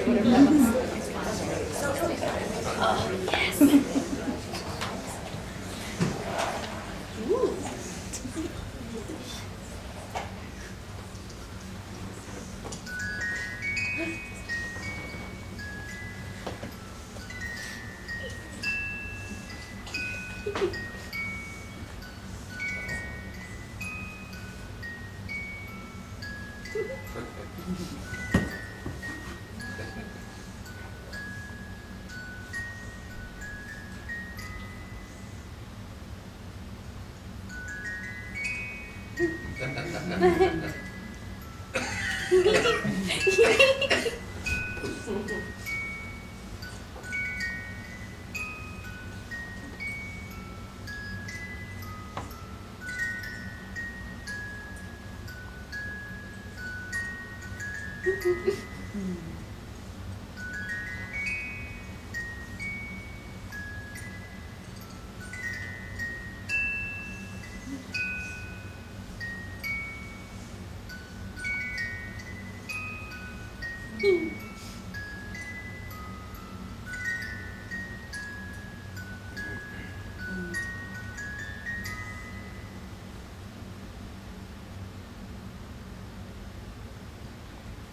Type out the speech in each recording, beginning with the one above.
whatever that was. Oh, yes. Ooh.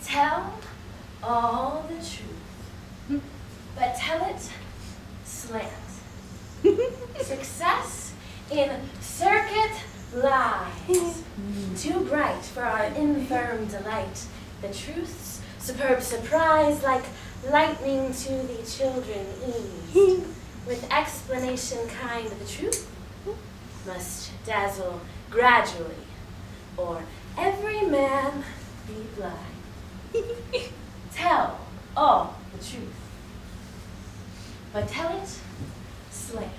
Tell all the truth, but tell it slant. Success in circuit lies, too bright for our infirm delight. The truth's superb surprise, like lightning to the children eased. With explanation kind, the truth must dazzle gradually, or every man be blind. Tell all the truth, but tell it slant.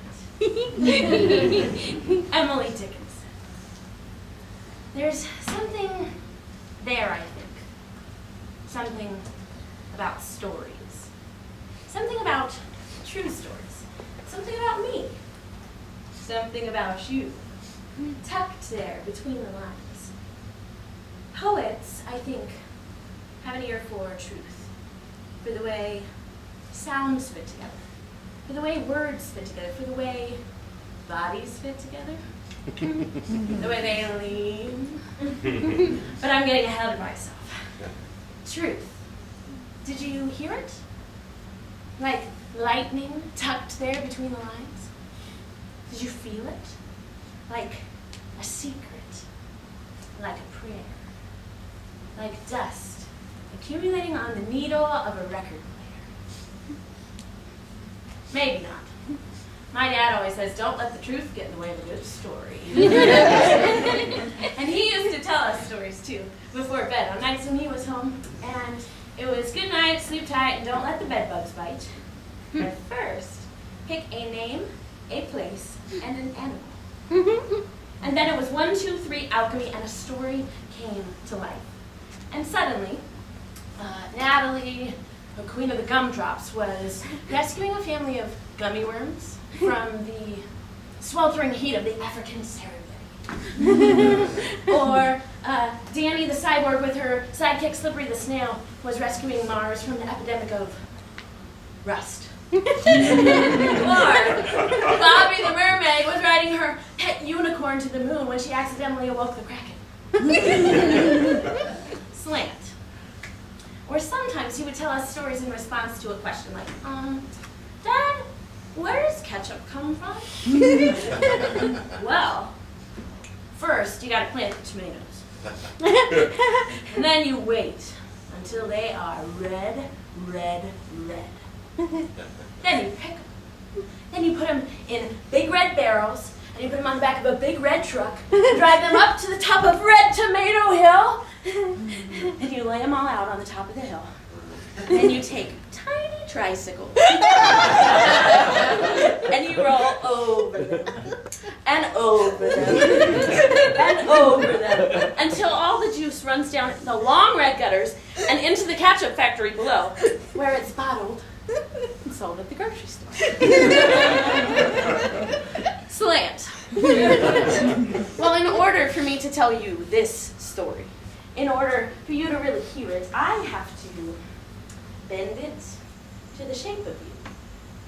Emily Dickinson. There's something there, I think. Something about stories. Something about true stories. Something about me. Something about you. Tucked there between the lines. Poets, I think, have an ear for truth, for the way sounds fit together, for the way words fit together, for the way bodies fit together, the way they lean. But I'm getting ahead of myself. Truth. Did you hear it? Like lightning tucked there between the lines? Did you feel it? Like a secret, like a prayer, like dust accumulating on the needle of a record player. Maybe not. My dad always says, don't let the truth get in the way of a good story. And he used to tell us stories too, before bed, on nights when he was home. And it was good night, sleep tight, and don't let the bed bugs bite. But first, pick a name, a place, and an animal. And then it was 1, 2, 3 alchemy, and a story came to life. And suddenly, Natalie, the queen of the gumdrops, was rescuing a family of gummy worms from the sweltering heat of the African Serengeti. Or Danny, the cyborg, with her sidekick Slippery the snail, was rescuing Mars from the epidemic of rust. Or Bobby the mermaid was riding her pet unicorn to the moon when she accidentally awoke the Kraken. Slant. Or sometimes he would tell us stories in response to a question like, Dad, where does ketchup come from? Well, first you gotta plant the tomatoes. And then you wait until they are red, red, red. Then you pick them. Then you put them in big red barrels, and you put them on the back of a big red truck, and drive them up to the top of Red Tomato Hill, and you lay them all out on the top of the hill. Then you take tiny tricycles, and you roll over them, and over them, and over them, until all the juice runs down the long red gutters and into the ketchup factory below, where it's bottled and sold at the grocery store. Slant. Well, in order for me to tell you this story, in order for you to really hear it, I have to bend it to the shape of you,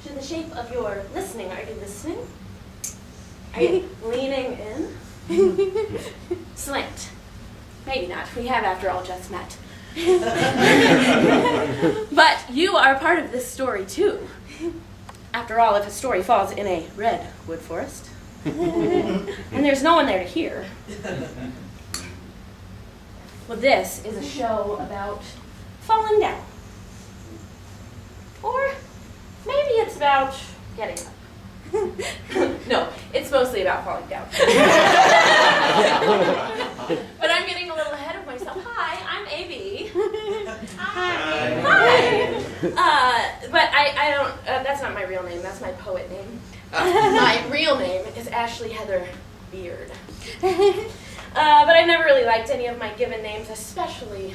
to the shape of your listening. Are you listening? Are you leaning in? Slant. Maybe not. We have, after all, just met. But you are part of this story, too. After all, if a story falls in a redwood forest, and there's no one there to hear, well, this is a show about falling down. Or maybe it's about getting up. No, it's mostly about falling down. But I'm getting a little ahead of myself. Hi, I'm AB. Hi. But I don't, that's not my real name, that's my poet name. My real name is Ashley Heather Beard. But I've never really liked any of my given names, especially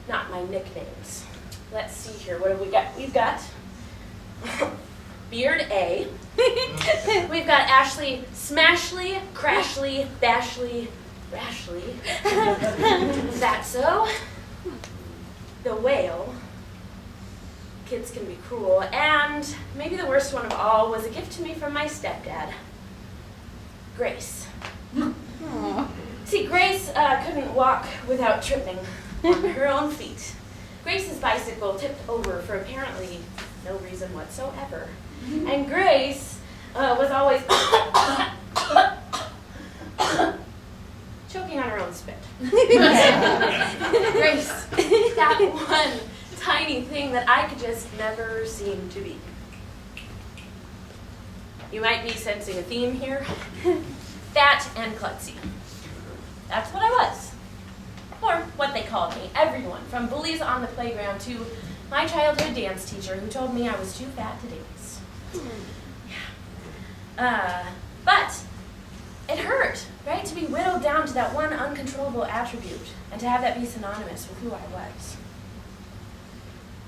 not my nicknames. Let's see here, what have we got? We've got Beard A. We've got Ashley Smashly, Crashly, Bashly, Rashly. That's so. The Whale. Kids can be cruel. And maybe the worst one of all was a gift to me from my stepdad. Grace. Aww. See, Grace couldn't walk without tripping on her own feet. Grace's bicycle tipped over for apparently no reason whatsoever. And Grace was always choking on her own spit. Grace, that one tiny thing that I could just never seem to be. You might be sensing a theme here. Fat and klutzy. That's what I was. Or what they called me. Everyone, from bullies on the playground to my childhood dance teacher who told me I was too fat to dance. But it hurt, right, to be whittled down to that one uncontrollable attribute and to have that be synonymous with who I was.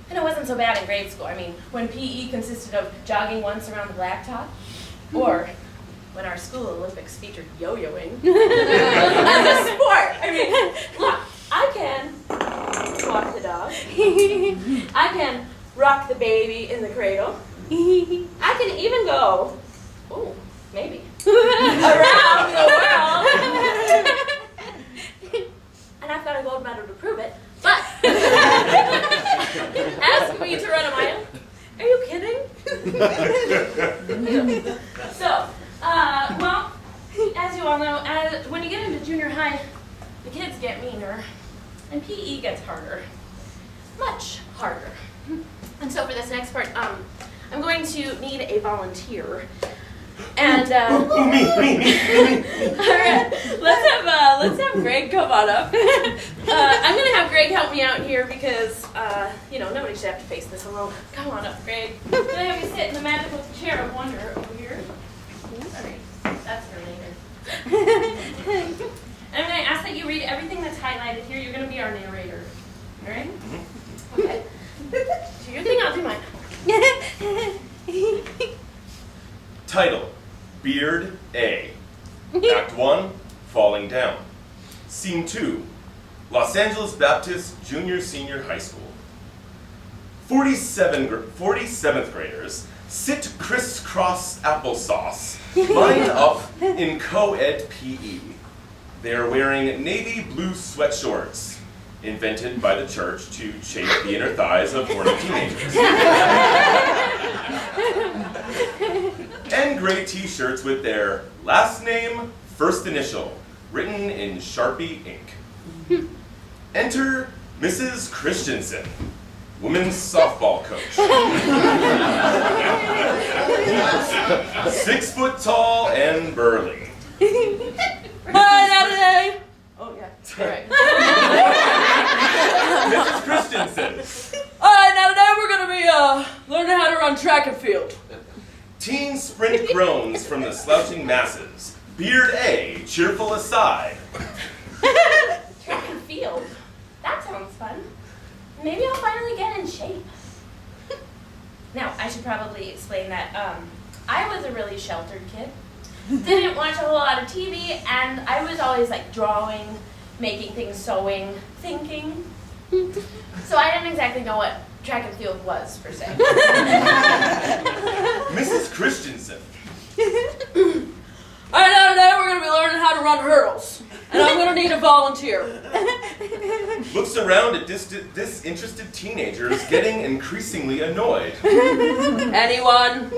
And it wasn't so bad in grade school. I mean, when PE consisted of jogging once around the blacktop, or when our school Olympics featured yo-yoing as a sport. I mean, look, I can walk the dog. I can rock the baby in the cradle. I can even go, ooh, maybe, around the world. And I've got a gold medal to prove it. But ask me to run a mile? Are you kidding? So, well, as you all know, when you get into junior high, the kids get meaner, and PE gets harder. Much harder. And so for this next part, I'm going to need a volunteer. And, Me. Alright, let's have Greg come on up. I'm gonna have Greg help me out here because, nobody should have to face this alone. Come on up, Greg. I'm gonna have you sit in the magical chair of wonder over here. Sorry, that's her later. I'm gonna ask that you read everything that's highlighted here. You're gonna be our narrator. Alright? Okay. Do your thing, I'll do mine. Title, Beard A. Act 1, Falling Down. Scene 2, Los Angeles Baptist Junior Senior High School. 47th graders sit crisscross applesauce, line up in co-ed PE. They are wearing navy blue sweatshorts, invented by the church to chafe the inner thighs of horny teenagers. And gray t-shirts with their last name, first initial, written in Sharpie ink. Enter Mrs. Christensen, women's softball coach. 6 foot tall and burly. Hi, Natalie! Oh, yeah. All right. Mrs. Christensen. All right, now today we're going to be learning how to run track and field. Teen sprint groans from the slouching masses. Beard A, cheerful aside. Track and field? That sounds fun. Maybe I'll finally get in shape. Now, I should probably explain that I was a really sheltered kid. Didn't watch a whole lot of TV, and I was always like drawing, making things, sewing, thinking. So I didn't exactly know what track and field was, per se. Mrs. Christensen. All right, now today we're going to be learning how to run hurdles. And I'm going to need a volunteer. Looks around at disinterested teenagers getting increasingly annoyed. Anyone?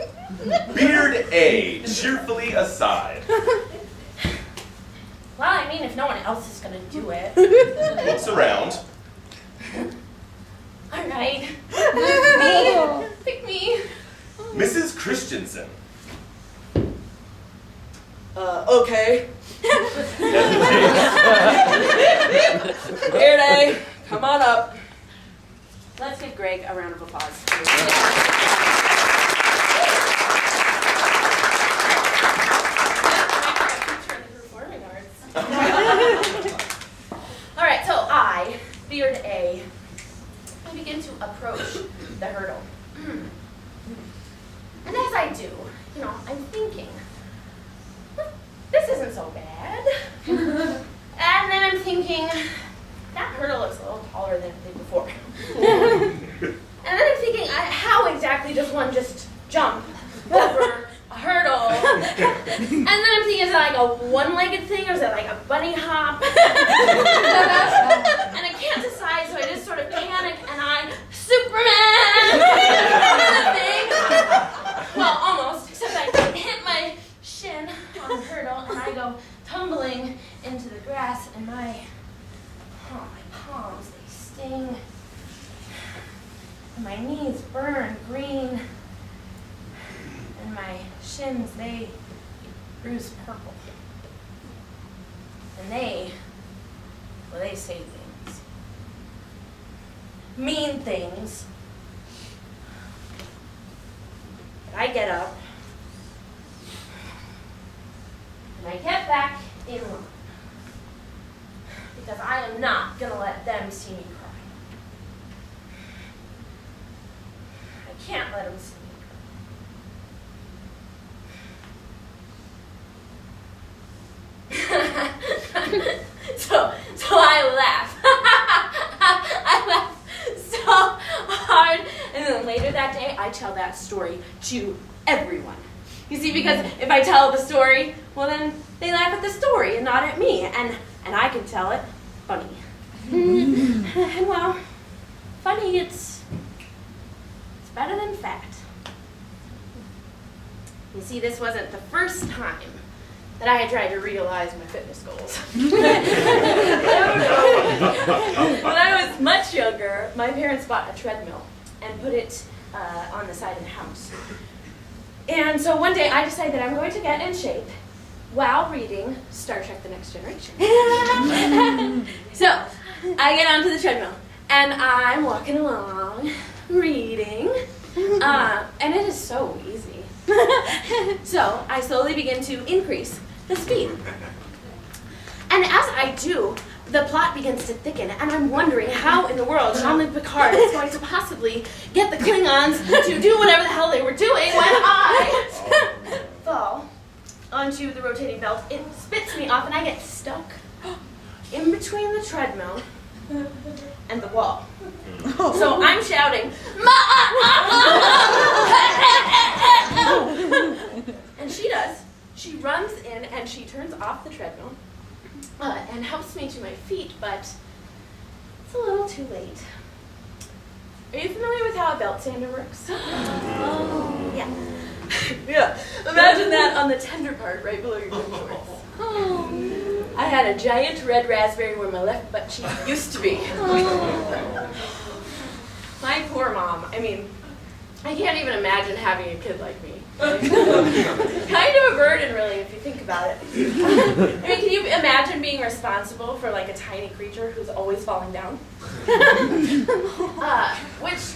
Beard A, cheerfully aside. Well, I mean, if no one else is going to do it. Looks around. All right. Me. Pick me. Mrs. Christensen. Okay. Hesitates. Here, Day. Come on up. Let's give Greg a round of applause. Performing arts. All right, so I, Beard A, I begin to approach the hurdle. And as I do, I'm thinking, this isn't so bad. And then I'm thinking, that hurdle looks a little taller than it did before. And then I'm thinking, how exactly does one just jump over a hurdle? And then I'm thinking, is it like a one-legged thing or is it like a bunny hop? And I can't decide, so I just sort of panic and I, Superman! Thing. Well, almost, except I hit my shin on the hurdle and I go tumbling into the grass and my palms, they sting. And my knees burn green. And my shins, they bruise purple. And they say things. Mean things. But I get up. And I get back in line. Because I am not going to let them see me cry. I can't let them see me cry. So I laugh. I laugh so hard. And then later that day, I tell that story to everyone. You see, because if I tell the story, well then they laugh at the story and not at me. And I can tell it funny. And well, funny, it's better than fact. You see, this wasn't the first time that I had tried to realize my fitness goals. When I was much younger, my parents bought a treadmill and put it on the side of the house. And so one day I decided that I'm going to get in shape while reading Star Trek: The Next Generation. So I get onto the treadmill and I'm walking along, reading, and it is so easy. So I slowly begin to increase the speed. And as I do, the plot begins to thicken, and I'm wondering how in the world Jean-Luc Picard is going to possibly get the Klingons to do whatever the hell they were doing when I fall onto the rotating belt. It spits me off, and I get stuck in between the treadmill and the wall. So I'm shouting, and she does. She runs in and she turns off the treadmill and helps me to my feet, but it's a little too late. Are you familiar with how a belt sander works? Oh, yeah. Yeah. Imagine that on the tender part right below your clitoris. Oh. I had a giant red raspberry where my left butt cheek used to be. Oh. My poor mom. I mean, I can't even imagine having a kid like me. Kind of a burden, really, if you think about it. I mean, can you imagine being responsible for like a tiny creature who's always falling down? Which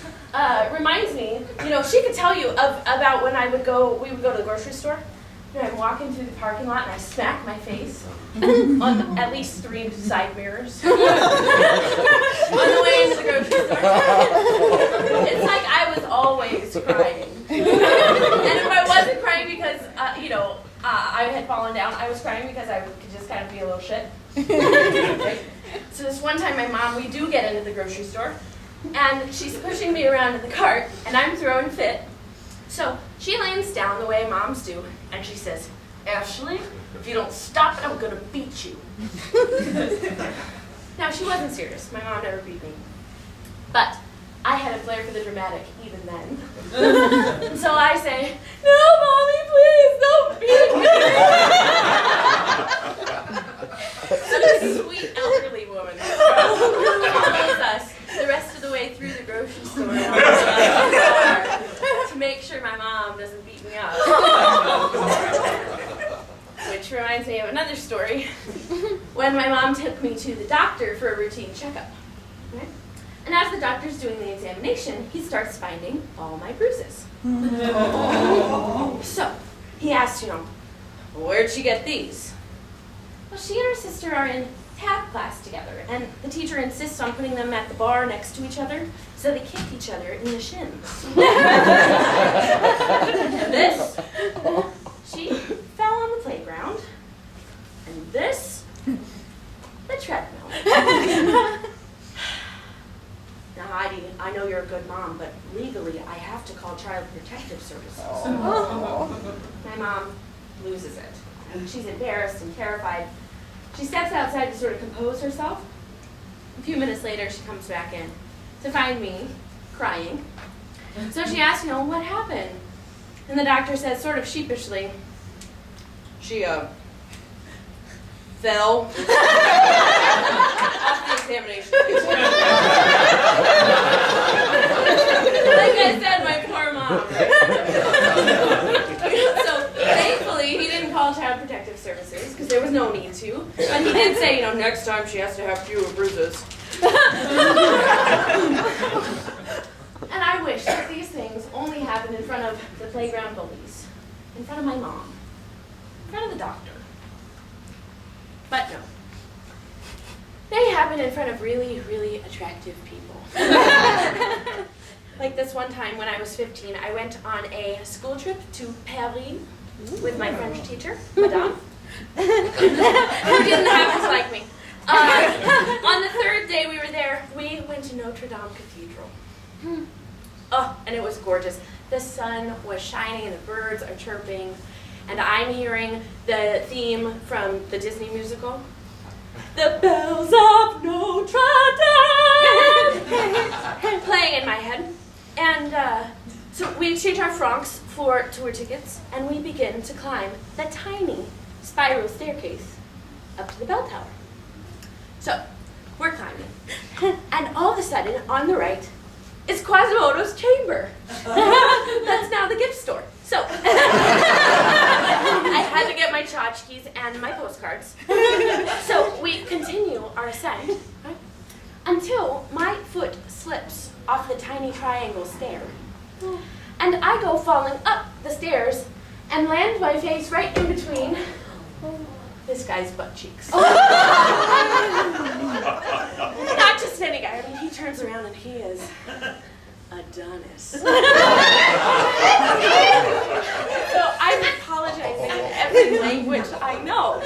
reminds me, she could tell you about when we would go to the grocery store. And I'm walking through the parking lot and I smack my face on at least 3 side mirrors on the way into the grocery store. It's like I was always crying. And if I wasn't crying because, I had fallen down, I was crying because I could just kind of be a little shit. Right? So this one time, my mom, we do get into the grocery store, And she's pushing me around in the cart, and I'm throwing fit. So she leans down the way moms do, and she says, "Ashley, if you don't stop it, I'm gonna beat you." Now, she wasn't serious. My mom never beat me. But I had a flair for the dramatic even then. So I say, "No, Mommy, please don't beat me." So this sweet elderly woman follows us the rest of the way through the grocery store to make sure my mom doesn't beat me up. Which reminds me of another story. When my mom took me to the doctor for a routine checkup. Right? And as the doctor's doing the examination, he starts finding all my bruises. So he asked, "Where'd she get these?" Well, she and her sister are in tap class together, and the teacher insists on putting them at the bar next to each other so they kick each other in the shins. And this, she fell on the playground, and this, the treadmill. Now, Heidi, I know you're a good mom, but legally I have to call Child Protective Services. My mom loses it. She's embarrassed and terrified. She steps outside to sort of compose herself. A few minutes later, she comes back in to find me crying. So she asks, "What happened?" And the doctor says, sort of sheepishly, "She, fell off the examination." Like I said, my poor mom. So thankfully, he didn't call Child Protective Services because there was no need to. But he did say, next time she has to have fewer bruises. And I wish that these things only happened in front of the playground bullies, in front of my mom, in front of the doctor. But no. They happen in front of really, really attractive people. Like this one time when I was 15, I went on a school trip to Paris with my French teacher, Madame, who didn't happen to like me. On the third day we were there, we went to Notre Cathedral. Oh, and it was gorgeous. The sun was shining and the birds are chirping, and I'm hearing the theme from the Disney musical, "The Bells of Notre Dame," playing in my head. And so we exchange our francs for tour tickets, and we begin to climb the tiny spiral staircase up to the bell tower. So we're climbing, and all of a sudden, on the right, is Quasimodo's chamber. That's now the gift store. So I had to get my tchotchkes and my postcards. So we continue our ascent, right, until my foot slips off the tiny triangle stair. And I go falling up the stairs and land my face right in between this guy's butt cheeks. Not just any guy. I mean, he turns around and he is Adonis. So I'm apologizing in every language I know.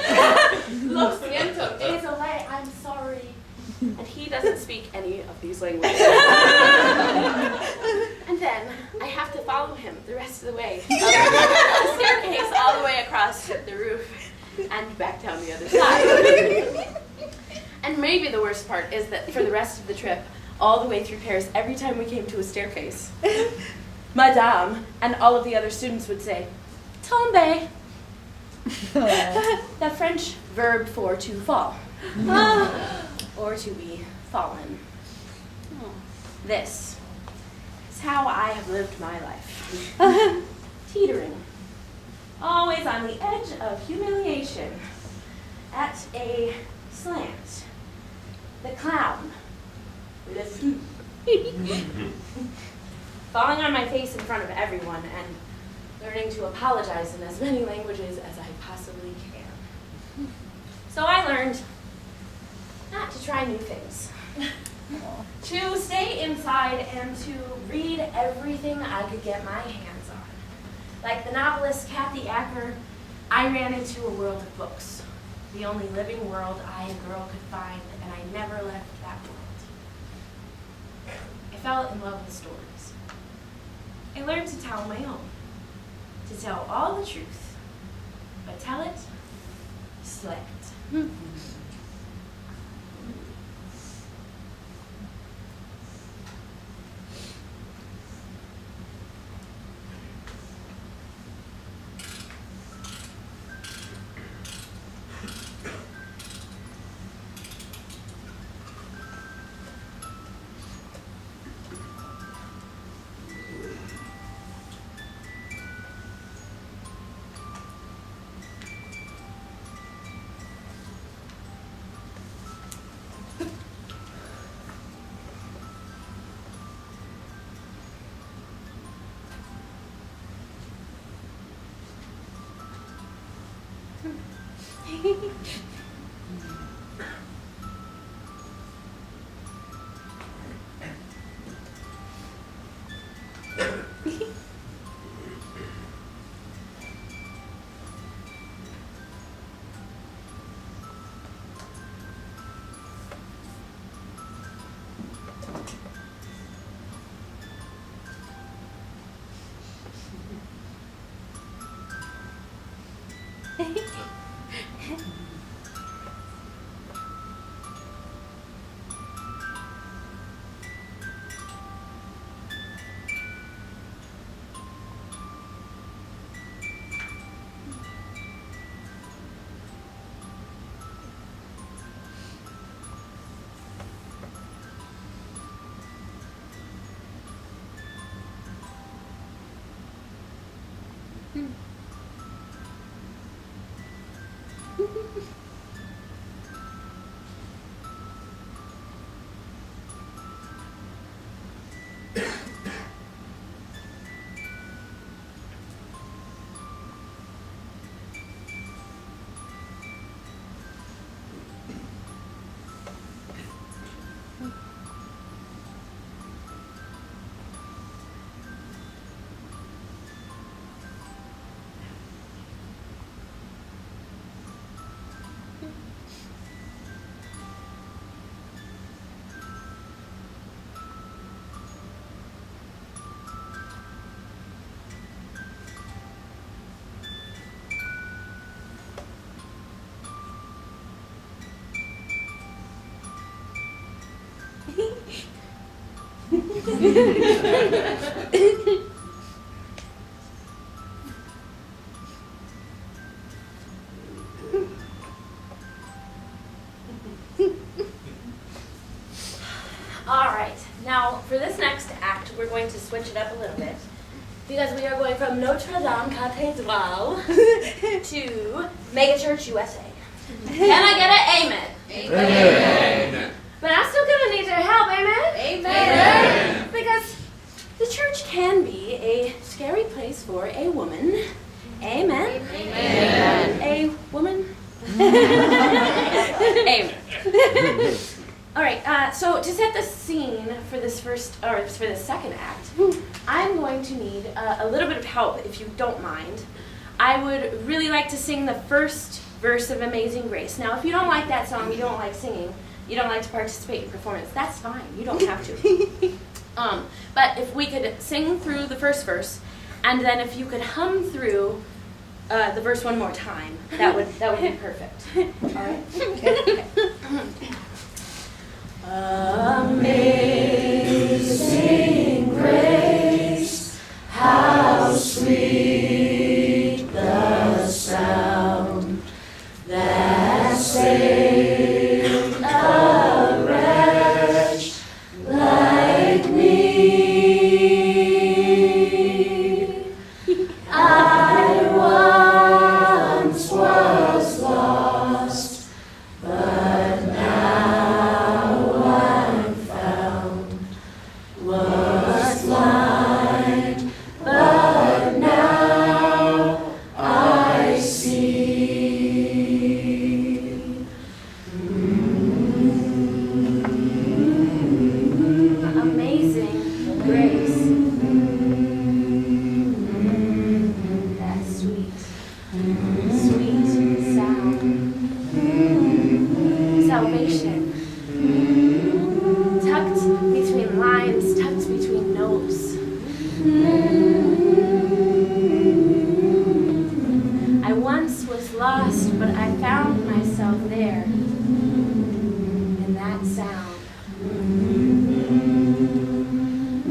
Lo siento, désolé, I'm sorry. And he doesn't speak any of these languages. And then I have to follow him the rest of the way. Up the staircase all the way across the roof and back down the other side. And maybe the worst part is that for the rest of the trip, all the way through Paris, every time we came to a staircase, Madame and all of the other students would say, "Tombe," the French verb for to fall, or to be fallen. This is how I have lived my life. Teetering, always on the edge of humiliation, at a slant, the clown, le fou, falling on my face in front of everyone and learning to apologize in as many languages as I possibly can. So I learned not to try new things, to stay inside and to read everything I could get my hands on. Like the novelist Kathy Acker, I ran into a world of books, the only living world I, a girl, could find, and I never left that world. fell in love with stories. I learned to tell my own, to tell all the truth, but tell it slant. Alright, now for this next act, we're going to switch it up a little bit. Because we are going from Notre Dame Cathedral to Megachurch USA. Can I get an amen? Amen. But I'm still going to need your help, amen? Amen. Because the church can be a scary place for a woman. Amen? Amen. A woman? Amen. All right, so to set the scene for this for the second act, I'm going to need a little bit of help, if you don't mind. I would really like to sing the first verse of Amazing Grace. Now, if you don't like that song, you don't like singing, you don't like to participate in performance, that's fine. You don't have to. But if we could sing through the first verse, and then if you could hum through the verse one more time, that would be perfect. All right? Okay. Amazing grace, how sweet the sound that saved a wretch like me. I once was lost, but now I'm found. Was blind, but now I see. Amazing grace. That sweet, sweet sound. Salvation. Tucked between limes, tucked I once was lost, but I found myself there in that sound.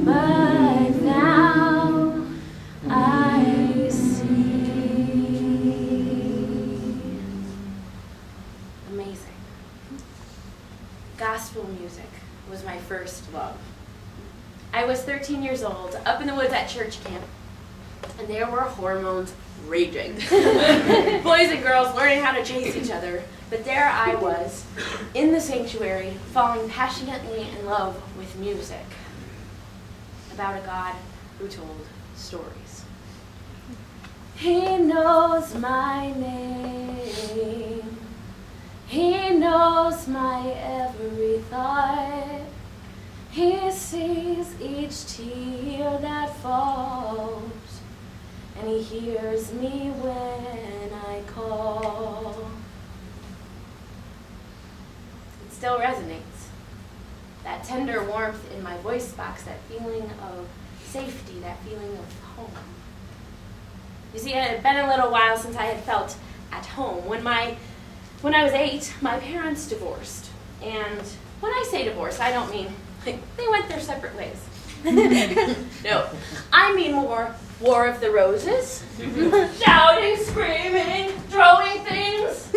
But now I see. Amazing. Gospel music was my first love. I was 13 years old, up in the woods at church camp, and there were hormones raging. Boys and girls learning how to chase each other. But there I was, in the sanctuary, falling passionately in love with music, about a God who told stories. He knows my name. He knows my every thought. He sees each tear that falls. And he hears me when I call. It still resonates. That tender warmth in my voice box, that feeling of safety, that feeling of home. You see, it had been a little while since I had felt at home. When I was 8, my parents divorced. And when I say divorce, I don't mean like they went their separate ways. No, I mean more War of the Roses. Shouting, screaming, throwing things.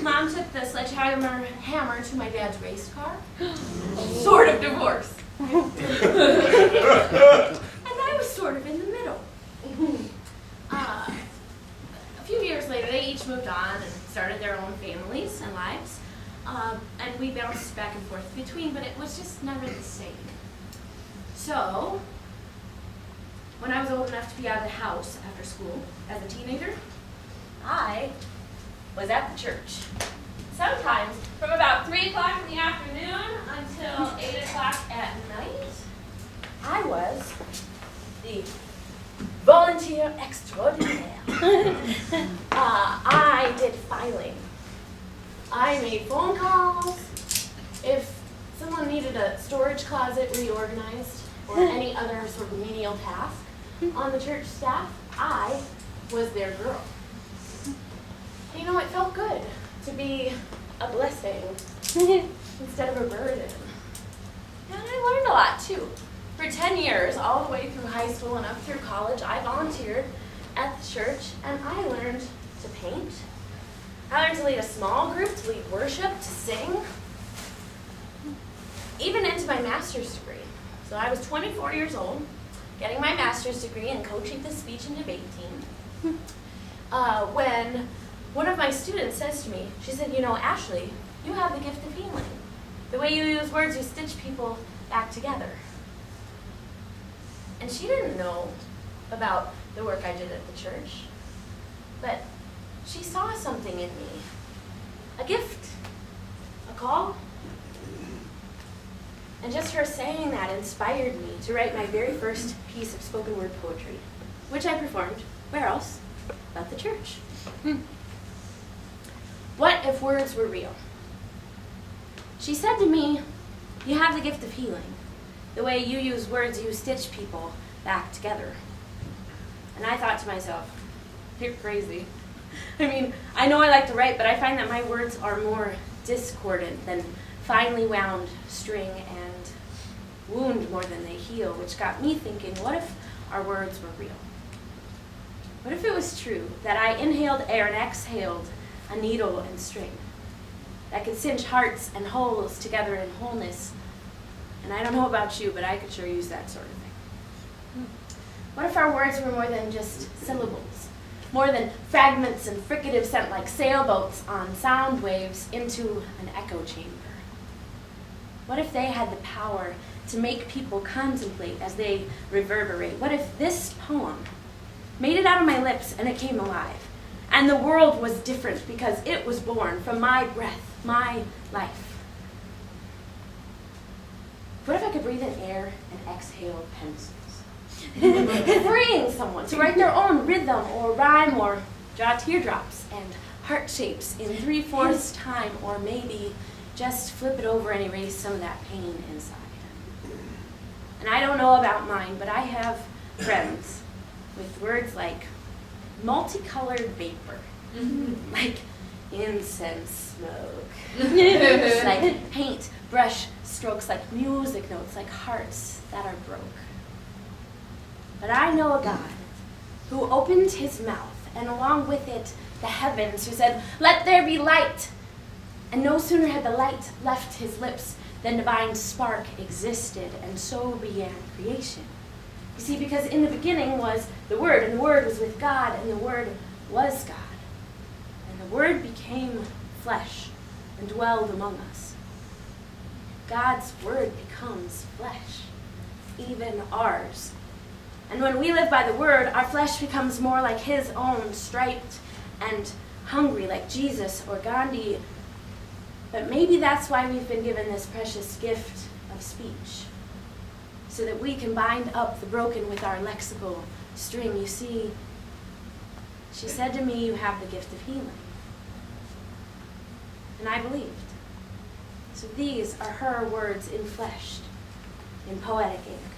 Mom took the sledgehammer to my dad's race car. Sort of divorce. And I was sort of in the middle. A few years later, they each moved on and started their own families and lives. And we bounced back and forth between, but it was just never the same. So, when I was old enough to be out of the house after school as a teenager, I was at the church. Sometimes from about 3 o'clock in the afternoon until 8 o'clock at night, I was the volunteer extraordinaire. I did filing. I made phone calls. If someone needed a storage closet reorganized or any other sort of menial task on the church staff, I was their girl. You know, it felt good to be a blessing instead of a burden. And I learned a lot too. For 10 years, all the way through high school and up through college, I volunteered at the church, and I learned to paint. I learned to lead a small group, to lead worship, to sing, even into my master's degree. So I was 24 years old, getting my master's degree in coaching the speech and debate team, when one of my students says to me, she said, you know, Ashley, you have the gift of healing. The way you use words, you stitch people back together. And she didn't know about the work I did at the church, but she saw something in me, a gift, a call. And just her saying that inspired me to write my very first piece of spoken word poetry, which I performed, where else, but the church. What if words were real? She said to me, you have the gift of healing. The way you use words, you stitch people back together. And I thought to myself, you're crazy. I mean, I know I like to write, but I find that my words are more discordant than finely wound string and wound more than they heal, which got me thinking, what if our words were real? What if it was true that I inhaled air and exhaled a needle and string that could cinch hearts and wholes together in wholeness? And I don't know about you, but I could sure use that sort of thing. What if our words were more than just syllables, more than fragments and fricatives sent like sailboats on sound waves into an echo chamber? What if they had the power to make people contemplate as they reverberate? What if this poem made it out of my lips and it came alive, and the world was different because it was born from my breath, my life? What if I could breathe in air and exhale pencils? Freeing someone to write their own rhythm or rhyme or draw teardrops and heart shapes in 3/4 time, or maybe just flip it over and erase some of that pain inside. And I don't know about mine, but I have friends with words like multicolored vapor, like incense smoke, like paint, brush strokes, like music notes, like hearts that are broke. But I know a God who opened his mouth, and along with it the heavens, who said, "Let there be light." And no sooner had the light left his lips than divine spark existed, and so began creation. You see, because in the beginning was the Word, and the Word was with God, and the Word was God. And the Word became flesh and dwelled among us. God's Word becomes flesh, even ours. And when we live by the Word, our flesh becomes more like his own, striped and hungry, like Jesus or Gandhi. But maybe that's why we've been given this precious gift of speech, so that we can bind up the broken with our lexical string. You see, she said to me, "You have the gift of healing." And I believed. So these are her words infleshed in poetic ink.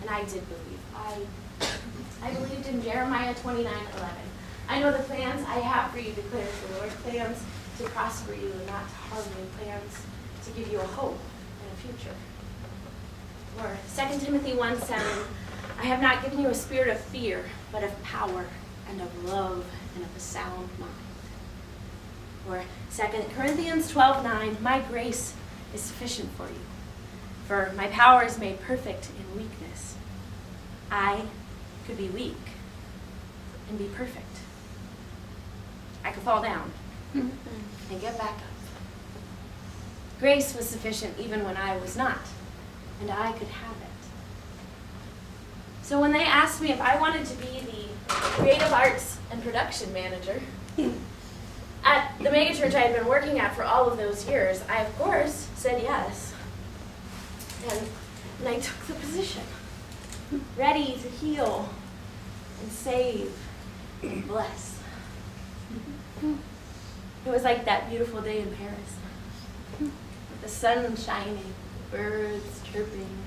And I did believe. I believed in Jeremiah 29:11. "I know the plans I have for you, declares the Lord, plans to prosper you and not to harm you, plans to give you a hope and a future." Or 2 Timothy 1:7, "I have not given you a spirit of fear, but of power and of love and of a sound mind." Or 2 Corinthians 12:9, "My grace is sufficient for you, for my power is made perfect in weakness." I could be weak and be perfect. I could fall down and get back up. Grace was sufficient even when I was not, and I could have it. So when they asked me if I wanted to be the creative arts and production manager at the megachurch I had been working at for all of those years, I of course said yes. And I took the position, ready to heal and save and bless. It was like that beautiful day in Paris, with the sun shining, birds chirping.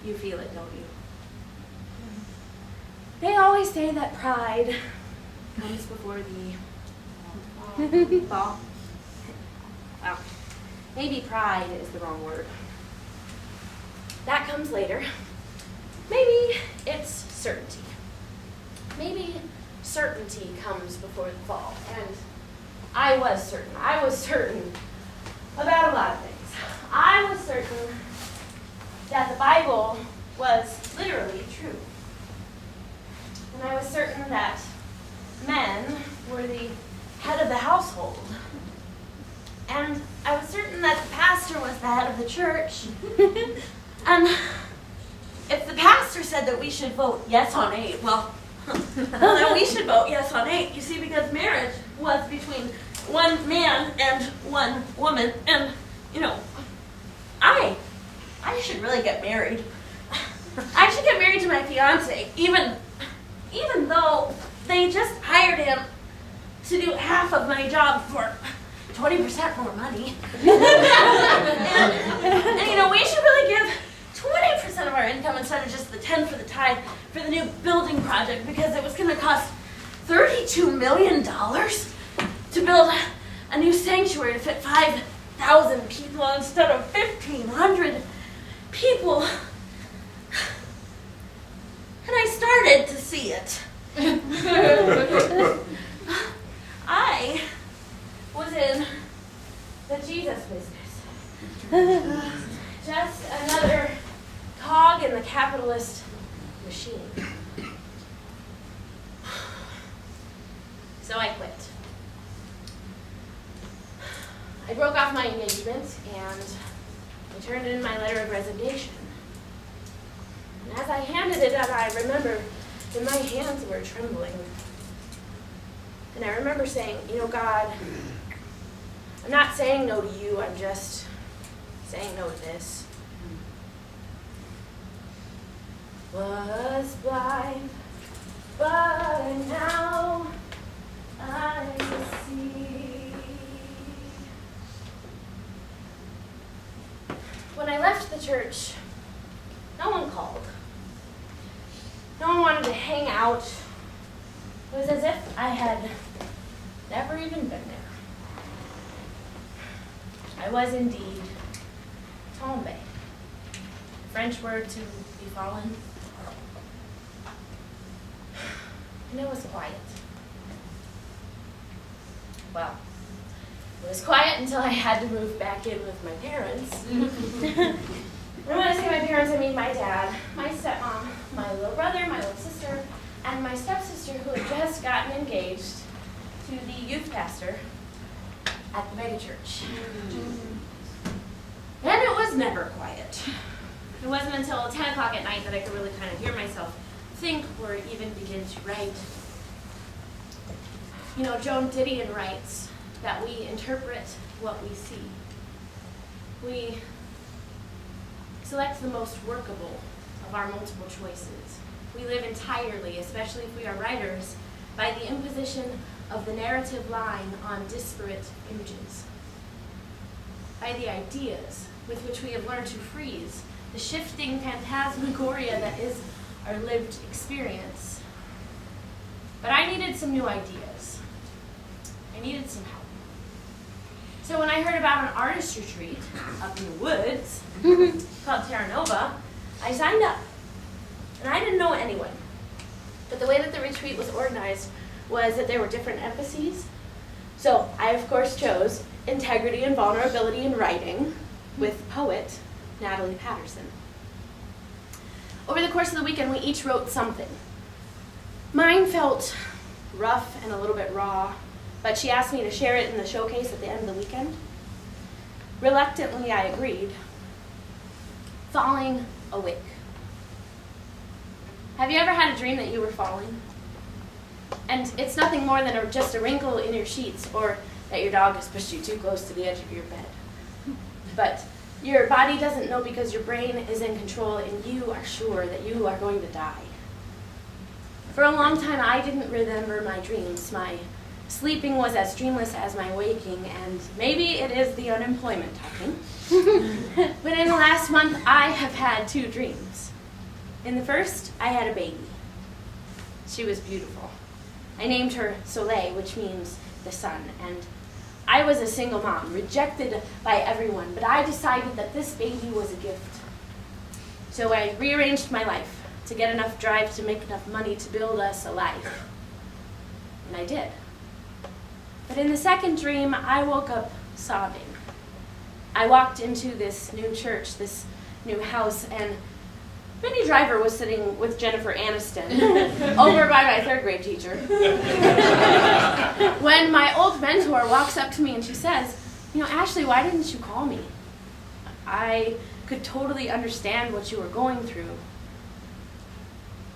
You feel it, don't you? They always say that pride comes before the fall. Well, maybe pride is the wrong word. That comes later. Maybe it's certainty. Maybe certainty comes before the fall. And I was certain. I was certain about a lot of things. I was certain that the Bible was literally true. And I was certain that men were the head of the household. And I was certain that the pastor was the head of the church. And if the pastor said that we should vote yes on 8, well, then we should vote yes on 8. You see, because marriage was between one man and one woman. And, you know, I should really get married. I should get married to my fiance, even though they just hired him to do half of my job for 20% more money. and, you know, we should really give 20% of our income instead of just the 10 for the tithe for the new building project, because it was going to cost $32 million to build a new sanctuary to fit 5,000 people instead of 1,500 people. And I started to see it. I was in the Jesus business. Just another cog in the capitalist machine. So I quit. I broke off my engagement and I turned in my letter of resignation. And as I handed it out, I remember that my hands were trembling. And I remember saying, you know, God, I'm not saying no to you, I'm just saying no to this. Was blind, but now I see. when I left the church, no one called. No one wanted to hang out. It was as if I had never even been there. I was indeed tombé, French word to be fallen. And it was quiet. Well, it was quiet until I had to move back in with my parents. And when I say my parents, I mean my dad, my stepmom, my little brother, my little sister, and my stepsister who had just gotten engaged to the youth pastor at the megachurch. And it was never quiet. It wasn't until 10 o'clock at night that I could really kind of hear myself think or even begin to write. You know, Joan Didion writes that we interpret what we see. We select the most workable of our multiple choices. We live entirely, especially if we are writers, by the imposition of the narrative line on disparate images, by the ideas with which we have learned to freeze the shifting phantasmagoria that is our lived experience. But I needed some new ideas. I needed some help. So when I heard about an artist retreat up in the woods called Terra Nova, I signed up. And I didn't know anyone. But the way that the retreat was organized was that there were different emphases. So I, of course, chose integrity and vulnerability in writing with poet Natalie Patterson. Over the course of the weekend, we each wrote something. Mine felt rough and a little bit raw, but she asked me to share it in the showcase at the end of the weekend. Reluctantly, I agreed. Falling awake. Have you ever had a dream that you were falling? And it's nothing more than just a wrinkle in your sheets or that your dog has pushed you too close to the edge of your bed. But your body doesn't know because your brain is in control and you are sure that you are going to die. For a long time, I didn't remember my dreams. My sleeping was as dreamless as my waking, and maybe it is the unemployment talking. But in the last month, I have had 2 dreams. In the first, I had a baby. She was beautiful. I named her Soleil, which means the sun, and I was a single mom, rejected by everyone, but I decided that this baby was a gift. So I rearranged my life to get enough drive to make enough money to build us a life. And I did. But in the second dream, I woke up sobbing. I walked into this new church, this new house, and Minnie Driver was sitting with Jennifer Aniston over by my 3rd grade teacher. When my old mentor walks up to me and she says, "You know, Ashley, why didn't you call me? I could totally understand what you were going through."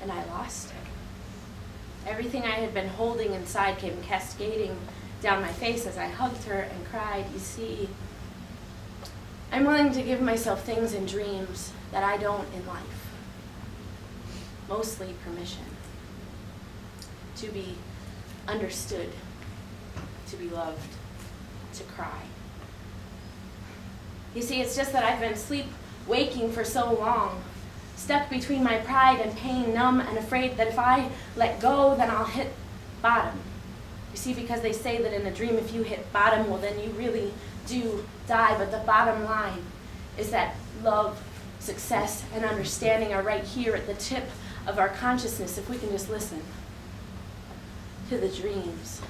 And I lost it. Everything I had been holding inside came cascading down my face as I hugged her and cried. You see, I'm willing to give myself things in dreams that I don't in life. Mostly permission. To be understood, to be loved, to cry. You see, it's just that I've been sleep-waking for so long, stuck between my pride and pain, numb and afraid that if I let go, then I'll hit bottom. You see, because they say that in a dream, if you hit bottom, well, then you really do die. But the bottom line is that love, success, and understanding are right here at the tip of our consciousness if we can just listen to the dreams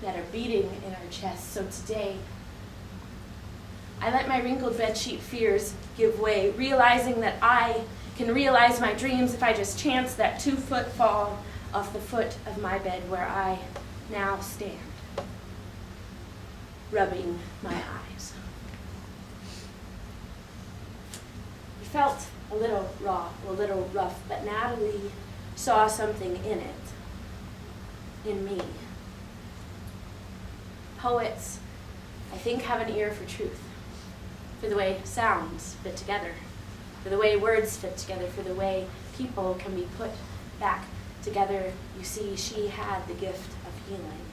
that are beating in our chests. So today, I let my wrinkled bedsheet fears give way, realizing that I can realize my dreams if I just chance that 2-foot fall off the foot of my bed where I now stand, rubbing my eyes. It felt a little raw, a little rough, but Natalie saw something in it, in me. Poets, I think, have an ear for truth, for the way sounds fit together, for the way words fit together, for the way people can be put back together. You see, she had the gift of healing.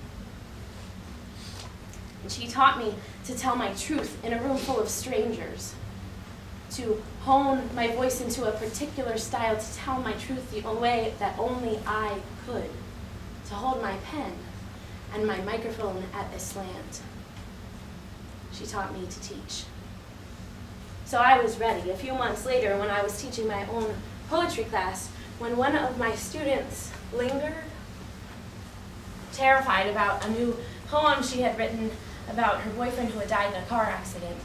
And she taught me to tell my truth in a room full of strangers, to hone my voice into a particular style, to tell my truth the way that only I could, to hold my pen and my microphone at a slant. She taught me to teach. So I was ready. A few months later, when I was teaching my own poetry class, when one of my students lingered, terrified about a new poem she had written about her boyfriend who had died in a car accident.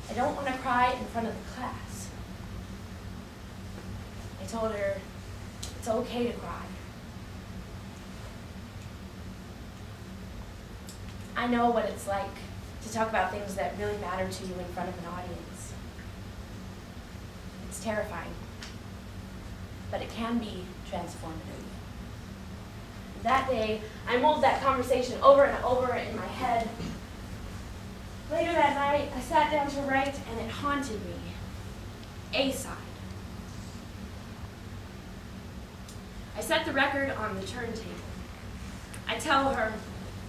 I don't want to cry in front of the class. I told her, it's okay to cry. I know what it's like to talk about things that really matter to you in front of an audience. It's terrifying, but it can be transformative. That day, I mulled that conversation over and over in my head. Later that night, I sat down to write, and it haunted me. A-side. I set the record on the turntable. I tell her,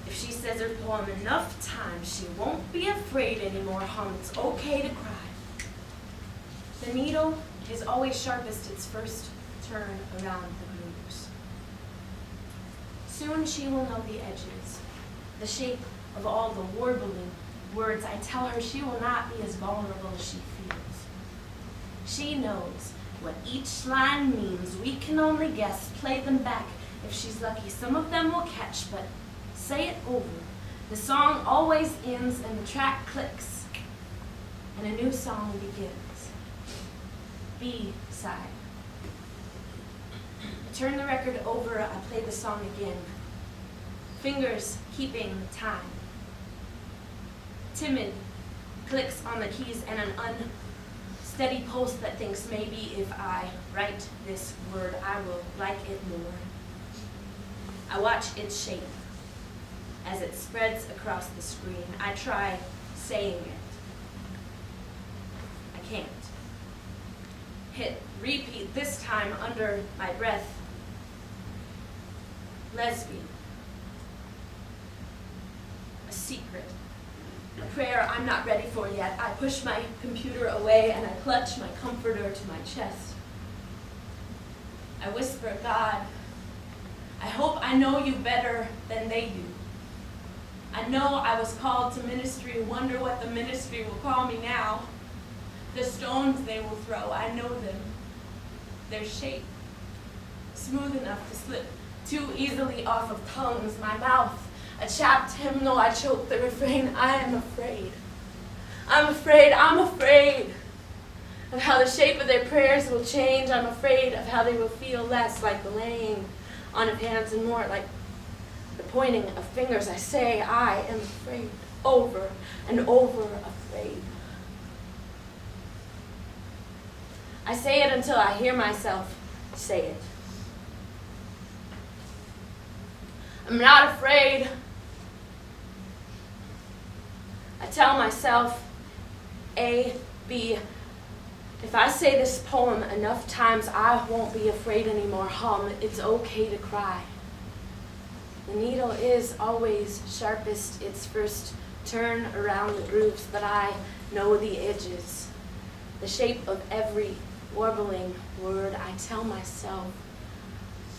if she says her poem enough times, she won't be afraid anymore, It's okay to cry. The needle is always sharpest its first turn around the grooves. Soon she will know the edges, the shape of all the warbling words. I tell her she will not be as vulnerable as she feels. She knows what each line means. We can only guess, play them back if she's lucky. Some of them will catch, but say it over. The song always ends and the track clicks, and a new song begins. B-side. I turn the record over, I play the song again. Fingers keeping time. Timid clicks on the keys and an unsteady pulse that thinks maybe if I write this word, I will like it more. I watch its shape as it spreads across the screen. I try saying it. I can't. Hit repeat, this time under my breath. Lesbian. A secret. A prayer I'm not ready for yet. I push my computer away and I clutch my comforter to my chest. I whisper, God, I hope I know you better than they do. I know I was called to ministry. Wonder what the ministry will call me now. The stones they will throw, I know them. Their shape, smooth enough to slip too easily off of tongues. My mouth, a chapped hymnal, I choke the refrain. I am afraid. I'm afraid of how the shape of their prayers will change. I'm afraid of how they will feel less like the laying on of hands and more like the pointing of fingers. I say I am afraid, over and over afraid. I say it until I hear myself say it. I'm not afraid. I tell myself, A, B, if I say this poem enough times, I won't be afraid anymore. It's okay to cry. The needle is always sharpest its first turn around the grooves, but I know the edges, the shape of every warbling word. I tell myself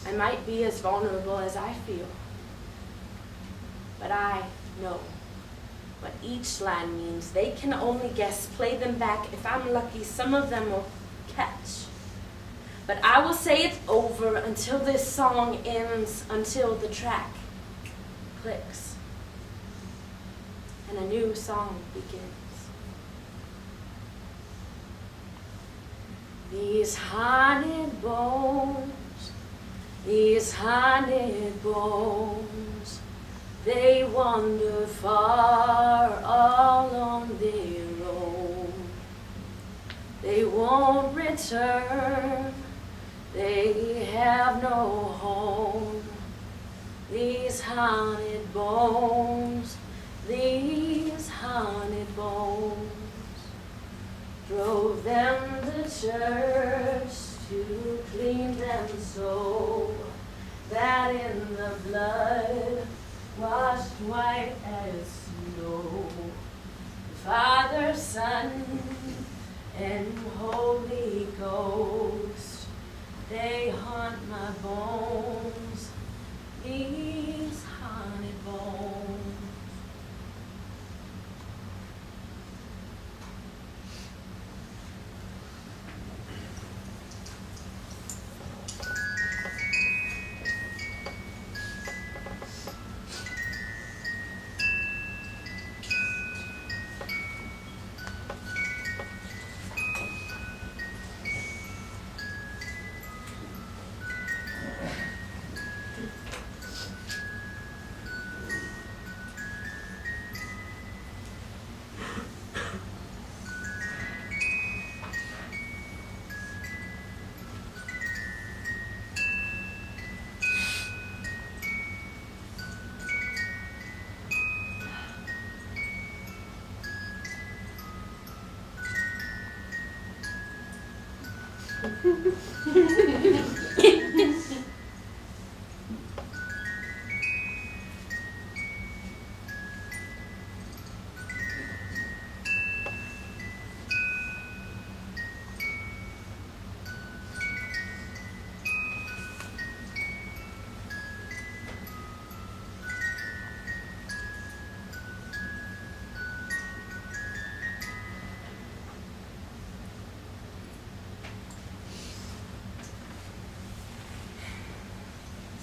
I might be as vulnerable as I feel, but I know what each line means. They can only guess, play them back. If I'm lucky, some of them will catch. But I will say it over until this song ends, until the track clicks and a new song begins. These honeyed bones, they wander far all on their own. They won't return, they have no home. These honeyed bones, drove them to church to clean them so that in the blood washed white as snow. Father, Son, and Holy Ghost, they haunt my bones, these haunted bones.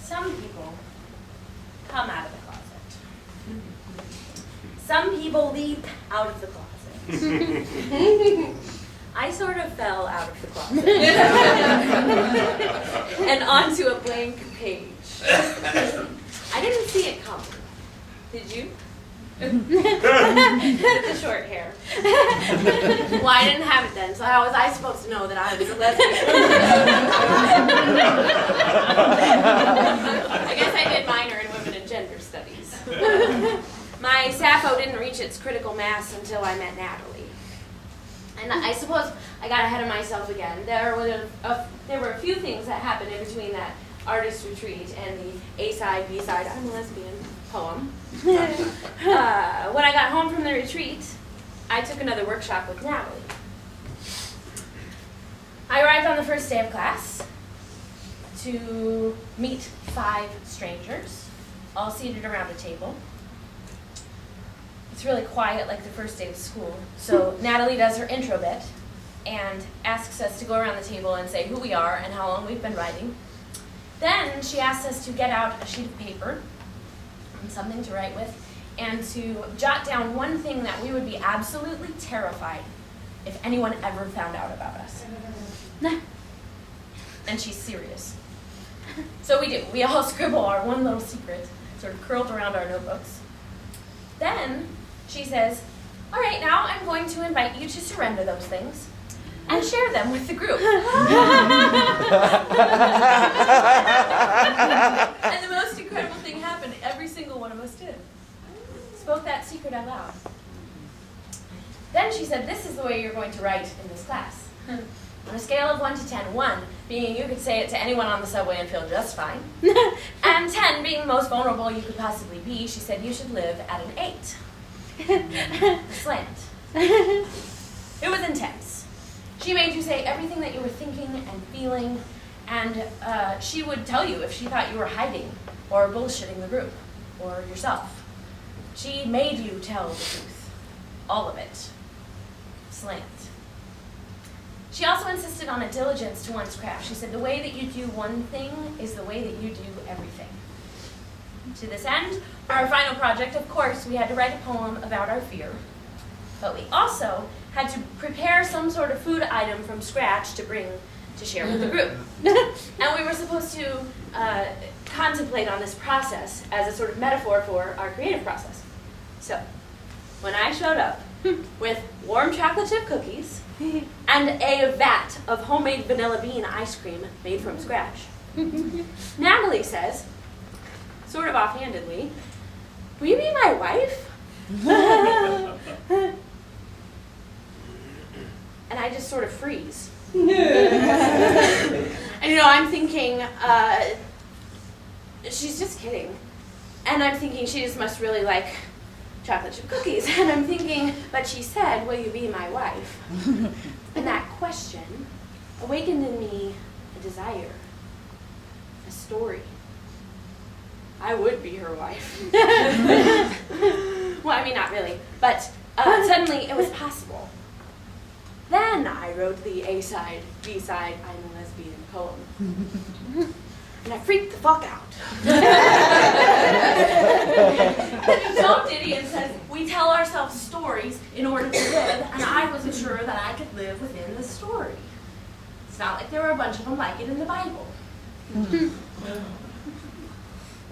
Some people come out of the closet. Some people leap out of the closet. I sort of fell out of the closet and onto a blank page. I didn't see it coming. Did you? The short hair. Well, I didn't have it then, so how was I supposed to know that I was a lesbian? I guess I did minor in women and gender studies. My Sappho didn't reach its critical mass until I met Natalie. And I suppose I got ahead of myself again. There were a few things that happened in between that artist retreat and the A-side, B-side, I'm a lesbian poem. When I got home from the retreat, I took another workshop with Natalie. I arrived on the first day of class to meet 5 strangers, all seated around a table. It's really quiet, like the first day of school. So Natalie does her intro bit and asks us to go around the table and say who we are and how long we've been writing. Then she asks us to get out a sheet of paper and something to write with, and to jot down one thing that we would be absolutely terrified if anyone ever found out about us. And she's serious. So we do. We all scribble our one little secret, sort of curled around our notebooks. Then she says, all right, now I'm going to invite you to surrender those things and share them with the group. And the most incredible thing happened. Every single one of us did. Spoke that secret out loud. Then she said, this is the way you're going to write in this class. On a scale of 1 to 10, 1 being you could say it to anyone on the subway and feel just fine, and 10 being the most vulnerable you could possibly be, she said you should live at an 8. Slant. It was intense. She made you say everything that you were thinking and feeling, and she would tell you if she thought you were hiding or bullshitting the group or yourself. She made you tell the truth. All of it. Slant. She also insisted on a diligence to one's craft. She said the way that you do one thing is the way that you do everything. To this end, for our final project, of course, we had to write a poem about our fear, but we also had to prepare some sort of food item from scratch to bring to share with the group. And we were supposed to contemplate on this process as a sort of metaphor for our creative process. So, when I showed up with warm chocolate chip cookies and a vat of homemade vanilla bean ice cream made from scratch, Natalie says, sort of offhandedly, will you be my wife? And I just sort of freeze. And I'm thinking, she's just kidding. And I'm thinking she just must really like chocolate chip cookies. And I'm thinking, but she said, will you be my wife? And that question awakened in me a desire, a story. I would be her wife. Well, I mean, not really, but suddenly it was possible. Then I wrote the A-side, B-side, I'm a lesbian poem. And I freaked the fuck out. Joan Didion says, we tell ourselves stories in order to live, and I wasn't sure that I could live within the story. It's not like there were a bunch of them like it in the Bible.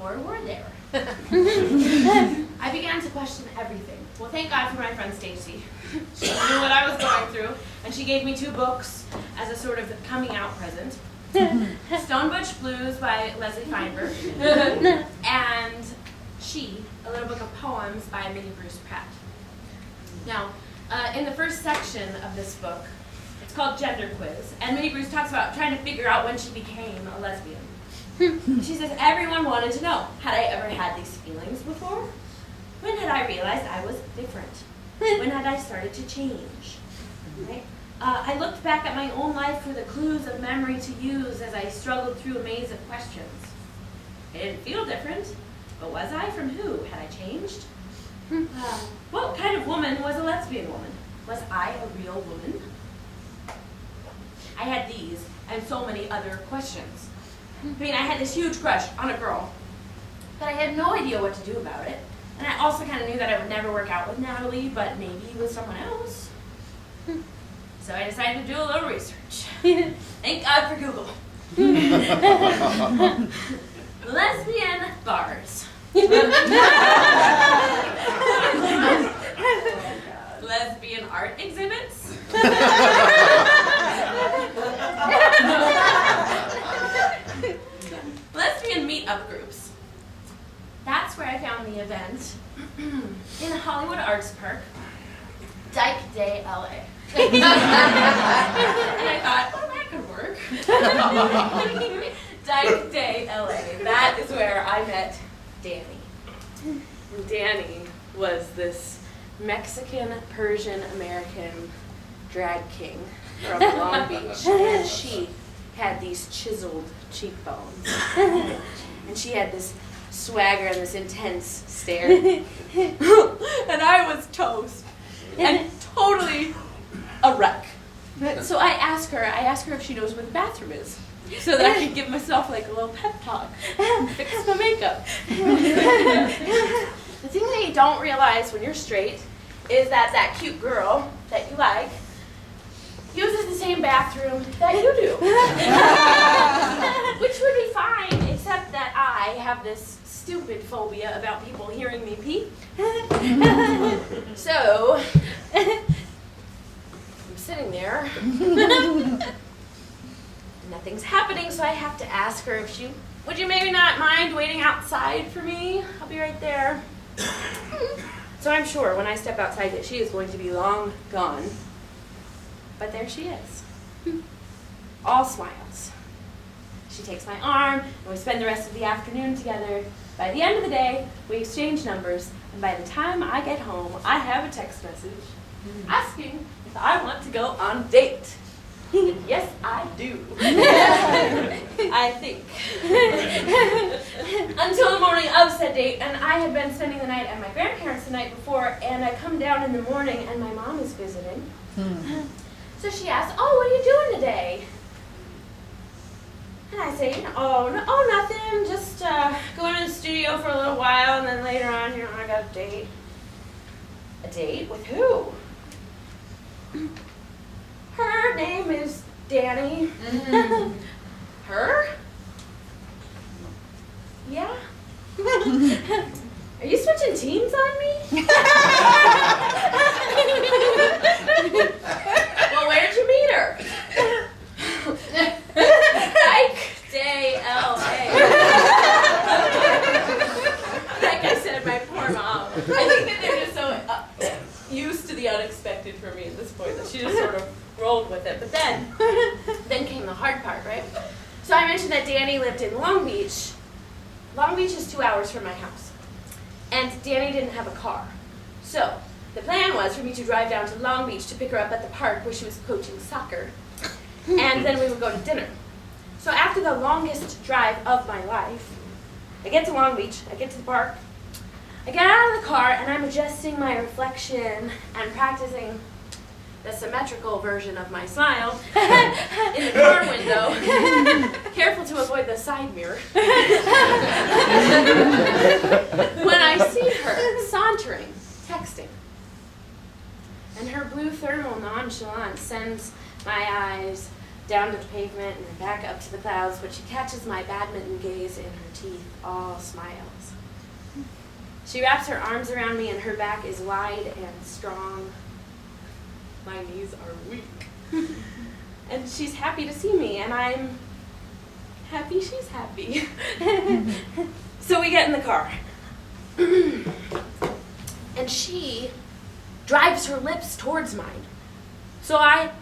Or were there? I began to question everything. Well, thank God for my friend Stacy. She knew what I was going through, and she gave me 2 books as a sort of coming out present. Stone Butch Blues by Leslie Feinberg, and She, a little book of poems by Minnie Pratt. Now, in the first section of this book, it's called Gender Quiz, and Minnie Bruce talks about trying to figure out when she became a lesbian. She says, everyone wanted to know, had I ever had these feelings before? When had I realized I was different? When had I started to change? Right? I looked back at my own life for the clues of memory to use as I struggled through a maze of questions. I didn't feel different, but was I? From who? Had I changed? What kind of woman was a lesbian woman? Was I a real woman? I had these and so many other questions. I mean, I had this huge crush on a girl, but I had no idea what to do about it. And I also kind of knew that I would never work out with Natalie, but maybe with someone else. So I decided to do a little research. Thank God for Google. Lesbian bars. Lesbian art exhibits. Lesbian meetup groups. That's where I found the event in Hollywood Arts Park, Dyke Day, LA. And I thought, oh, that could work. Dyke Day, LA. That is where I met Danny. And Danny was this Mexican, Persian, American drag king from Long Beach. And she had these chiseled cheekbones. And she had this swagger and this intense stare. And I was toast. And totally a wreck. So I ask her if she knows where the bathroom is, so that I can give myself like a little pep talk, fix my makeup. The thing that you don't realize when you're straight is that that cute girl that you like uses the same bathroom that you do. Which would be fine, except that I have this stupid phobia about people hearing me pee. So, I'm sitting there. Nothing's happening, so I have to ask her if would you maybe not mind waiting outside for me? I'll be right there. So I'm sure when I step outside that she is going to be long gone. But there she is. All smiles. She takes my arm, and we spend the rest of the afternoon together. By the end of the day, we exchange numbers, and by the time I get home, I have a text message asking if I want to go on a date. Yes, I do. I think. Until the morning of said date, and I had been spending the night at my grandparents the night before, and I come down in the morning, and my mom is visiting. So she asks, oh, what are you doing today? And I say, oh, nothing, just going to the studio for a little while, and then later on, I got a date. A date? With who? Her name is Danny. Her? Yeah? Are you switching teams on me? Well, where'd you meet her? Dyke Day, LA. Like I said, my poor mom. I think that they're just so used to the unexpected for me at this point that she just sort of rolled with it. But then came the hard part, right? So I mentioned that Danny lived in Long Beach. Long Beach is 2 hours from my house. and Danny didn't have a car. So the plan was for me to drive down to Long Beach to pick her up at the park where she was coaching soccer, and then we would go to dinner. So after the longest drive of my life, I get to Long Beach, I get to the park, I get out of the car, and I'm adjusting my reflection and practicing the symmetrical version of my smile in the car window, careful to avoid the side mirror. When I see her sauntering, texting, and her blue thermal nonchalance sends my eyes down to the pavement and then back up to the clouds, but she catches my badminton gaze in her teeth, all smiles. She wraps her arms around me and her back is wide and strong. My knees are weak. And she's happy to see me, and I'm happy she's happy. So we get in the car. And she drives her lips towards mine. So I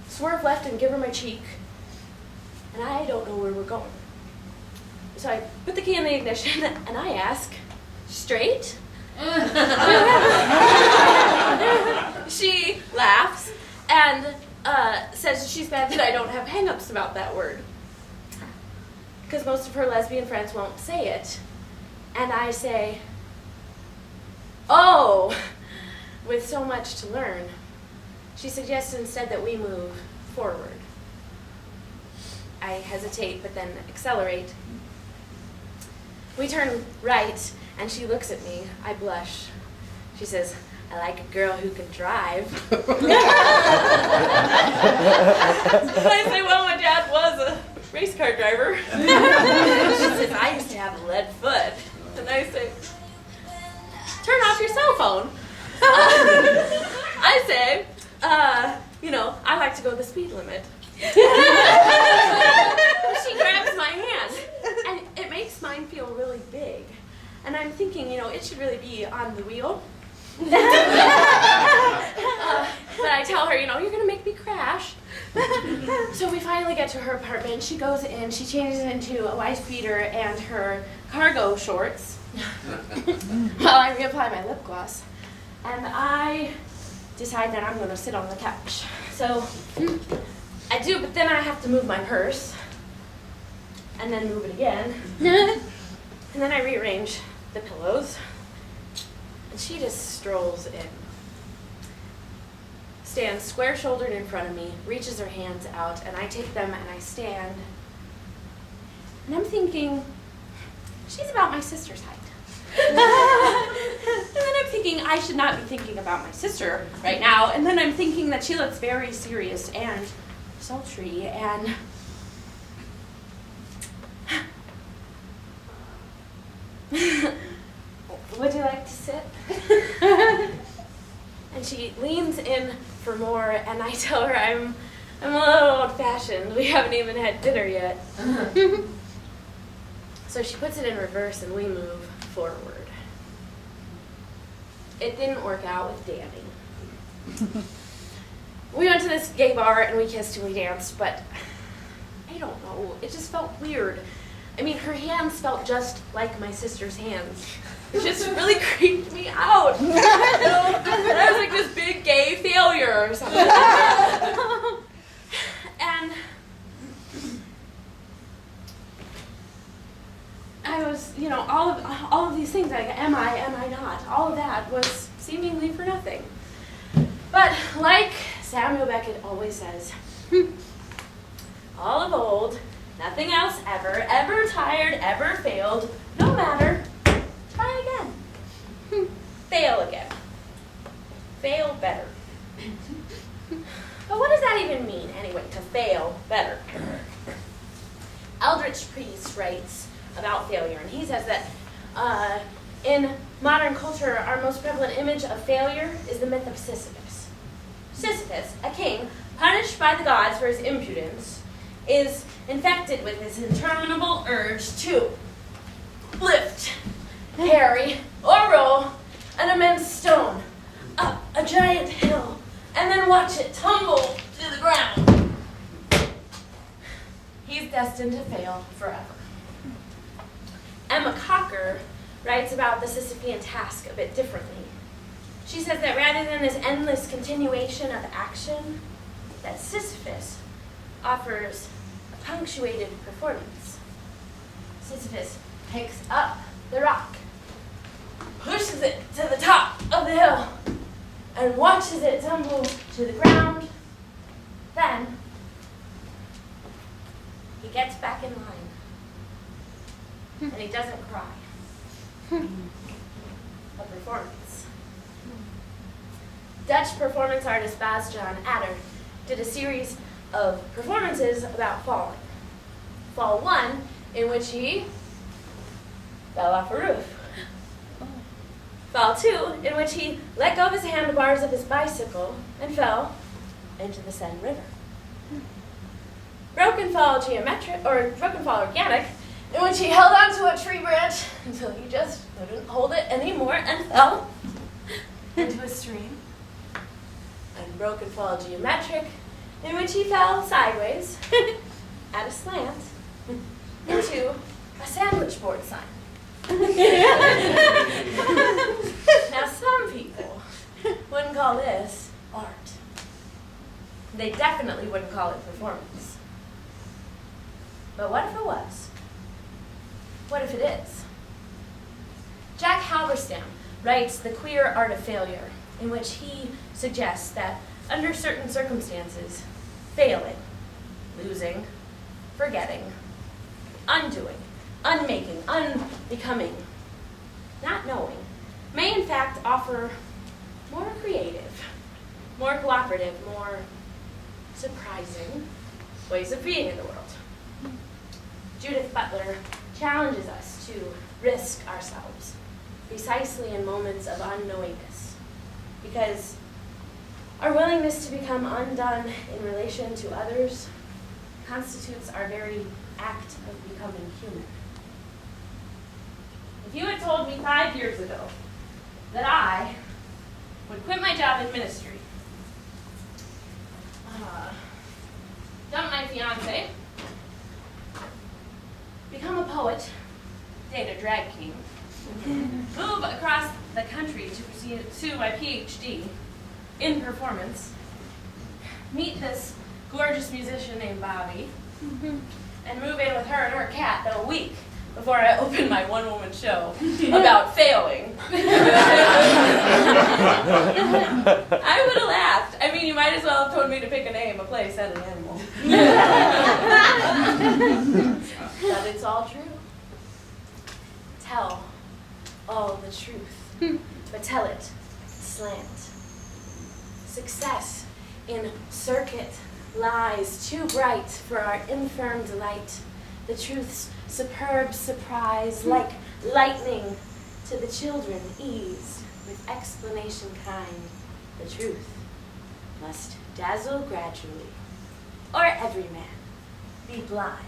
swerve left and give her my cheek, and I don't know where we're going. So I put the key in the ignition, and I ask, straight? She laughs and says she's mad that I don't have hang-ups about that word, because most of her lesbian friends won't say it. And I say, oh, with so much to learn. She suggests instead that we move forward. I hesitate, but then accelerate. We turn right, and she looks at me. I blush. She says, I like a girl who can drive. I say, well, my dad was a race car driver. She says, I used to have a lead foot. And I say, turn off your cell phone. I say, I like to go the speed limit. She grabs my hand, and it makes mine feel really big. And I'm thinking, it should really be on the wheel. But I tell her, you're going to make me crash. So we finally get to her apartment. She goes in, she changes into a wife beater and her cargo shorts while I reapply my lip gloss. And I decide that I'm going to sit on the couch. So I do, but then I have to move my purse and then move it again. And then I rearrange the pillows. And she just strolls in, stands square-shouldered in front of me, reaches her hands out, and I take them and I stand. And I'm thinking, she's about my sister's height. And then I'm thinking I should not be thinking about my sister right now. And then I'm thinking that she looks very serious and sultry and... Would you like to sit? And she leans in for more, and I tell her I'm a little old-fashioned. We haven't even had dinner yet. So she puts it in reverse, and we move forward. It didn't work out with Danny. We went to this gay bar, and we kissed and we danced, but I don't know. It just felt weird. I mean, her hands felt just like my sister's hands. It just really creeped me out. I was like this big gay failure or something. And I was, all of these things, like, am I not? All of that was seemingly for nothing. But like Samuel Beckett always says, all of old, nothing else ever tired, ever failed, no matter. Try again. Fail again. Fail better. But what does that even mean, anyway, to fail better? Eldridge Priest writes about failure, and he says that in modern culture, our most prevalent image of failure is the myth of Sisyphus. Sisyphus, a king punished by the gods for his impudence, is infected with this interminable urge to lift, carry, or roll an immense stone up a giant hill, and then watch it tumble to the ground. He's destined to fail forever. Emma Cocker writes about the Sisyphean task a bit differently. She says that rather than this endless continuation of action, that Sisyphus offers a punctuated performance. Sisyphus picks up the rock, pushes it to the top of the hill, and watches it tumble to the ground. Then, he gets back in line, and he doesn't cry. A performance. Dutch performance artist Bas Jan Ader did a series of performances about falling. Fall 1, in which he fell off a roof. Fall 2, in which he let go of his handlebars of his bicycle and fell into the Seine River. Broken fall organic, in which he held onto a tree branch until he just couldn't hold it anymore and fell into a stream. And broken fall geometric, in which he fell sideways at a slant into a sandwich board sign. Now, some people wouldn't call this art. They definitely wouldn't call it performance. But what if it was? What if it is? Jack Halberstam writes The Queer Art of Failure, in which he suggests that under certain circumstances, failing, losing, forgetting, undoing, unmaking, unbecoming, not knowing, may in fact offer more creative, more cooperative, more surprising ways of being in the world. Judith Butler challenges us to risk ourselves precisely in moments of unknowingness, because our willingness to become undone in relation to others constitutes our very act of becoming human. If you had told me 5 years ago that I would quit my job in ministry, dump my fiance, become a poet, date a drag king, move across the country to pursue my PhD in performance, meet this gorgeous musician named Bobby, and move in with her and her cat in a week before I open my one-woman show about failing, I would have laughed. I mean, you might as well have told me to pick a name, a place, and an animal. But it's all true. Tell all the truth, but tell it slant. Success in circuit lies too bright for our infirm delight. The truth's superb surprise, like lightning to the children eased with explanation kind. The truth must dazzle gradually, or every man be blind.